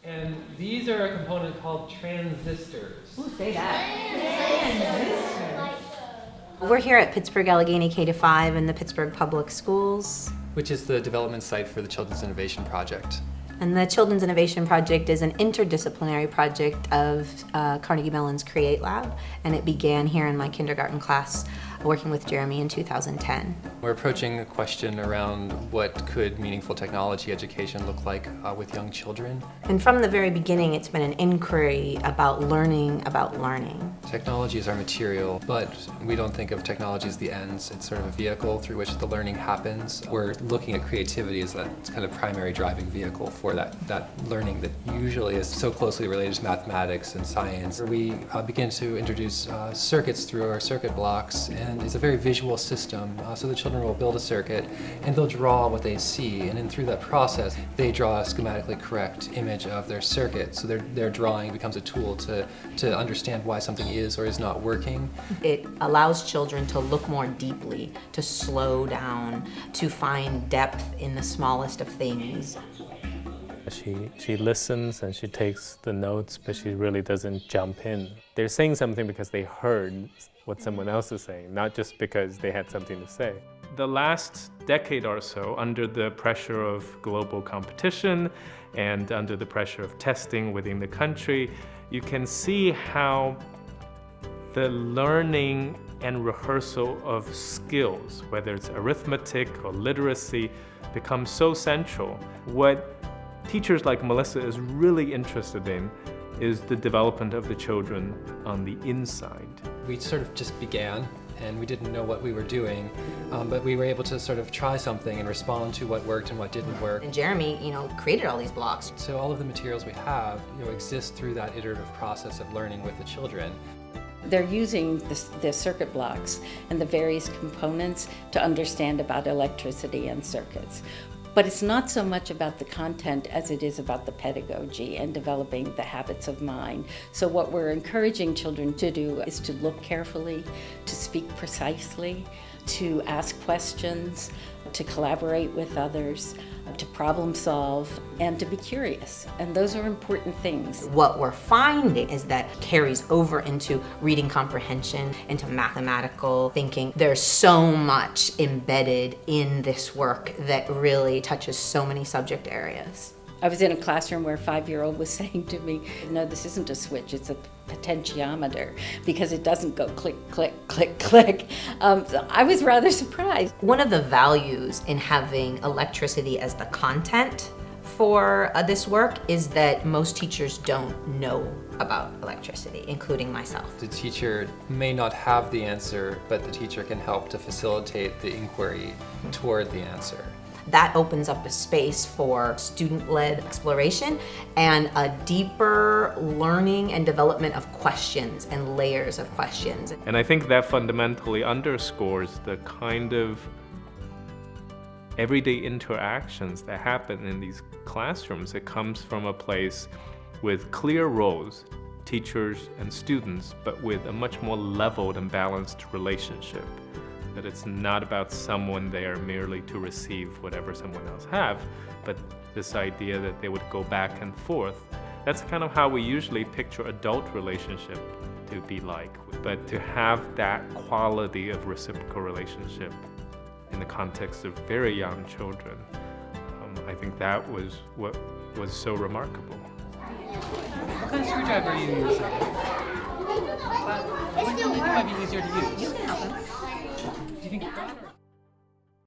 And these are a component called transistors. Ooh, say that. We're here at Pittsburgh Allegheny K-5 in the Pittsburgh Public Schools. Which is the development site for the Children's Innovation Project. And the Children's Innovation Project is an interdisciplinary project of Carnegie Mellon's Create Lab, and it began here in my kindergarten class working with Jeremy in 2010. We're approaching a question around what could meaningful technology education look like with young children. And from the very beginning, it's been an inquiry about learning about learning. Technology is our material, but we don't think of technology as the ends. It's sort of a vehicle through which the learning happens. We're looking at creativity as that kind of primary driving vehicle for that learning that usually is so closely related to mathematics and science. We begin to introduce circuits through our circuit blocks, and it's a very visual system. So the children will build a circuit and they'll draw what they see, and then through that process they draw a schematically correct image of their circuit. So their drawing becomes a tool to understand why something is or is not working. It allows children to look more deeply, to slow down, to find depth in the smallest of things. She listens and she takes the notes, but she really doesn't jump in. They're saying something because they heard what someone else is saying, not just because they had something to say. The last decade or so, under the pressure of global competition and under the pressure of testing within the country, you can see how the learning and rehearsal of skills, whether it's arithmetic or literacy, becomes so central. What teachers like Melissa is really interested in is the development of the children on the inside. We sort of just began, and we didn't know what we were doing, but we were able to sort of try something and respond to what worked and what didn't work. And Jeremy, created all these blocks. So all of the materials we have, exist through that iterative process of learning with the children. They're using the circuit blocks and the various components to understand about electricity and circuits. But it's not so much about the content as it is about the pedagogy and developing the habits of mind. So what we're encouraging children to do is to look carefully, to speak precisely, to ask questions, to collaborate with others, to problem solve, and to be curious. And those are important things. What we're finding is that carries over into reading comprehension, into mathematical thinking. There's so much embedded in this work that really touches so many subject areas. I was in a classroom where a 5-year-old was saying to me, no, this isn't a switch, it's a potentiometer, because it doesn't go click, click, click, click. So I was rather surprised. One of the values in having electricity as the content for this work is that most teachers don't know about electricity, including myself. The teacher may not have the answer, but the teacher can help to facilitate the inquiry toward the answer. That opens up a space for student-led exploration and a deeper learning and development of questions and layers of questions. And I think that fundamentally underscores the kind of everyday interactions that happen in these classrooms. It comes from a place with clear roles, teachers and students, but with a much more leveled and balanced relationship. That it's not about someone there merely to receive whatever someone else have, but this idea that they would go back and forth. That's kind of how we usually picture adult relationship to be like. But to have that quality of reciprocal relationship in the context of very young children, I think that was what was so remarkable. What kind of screwdriver are you using?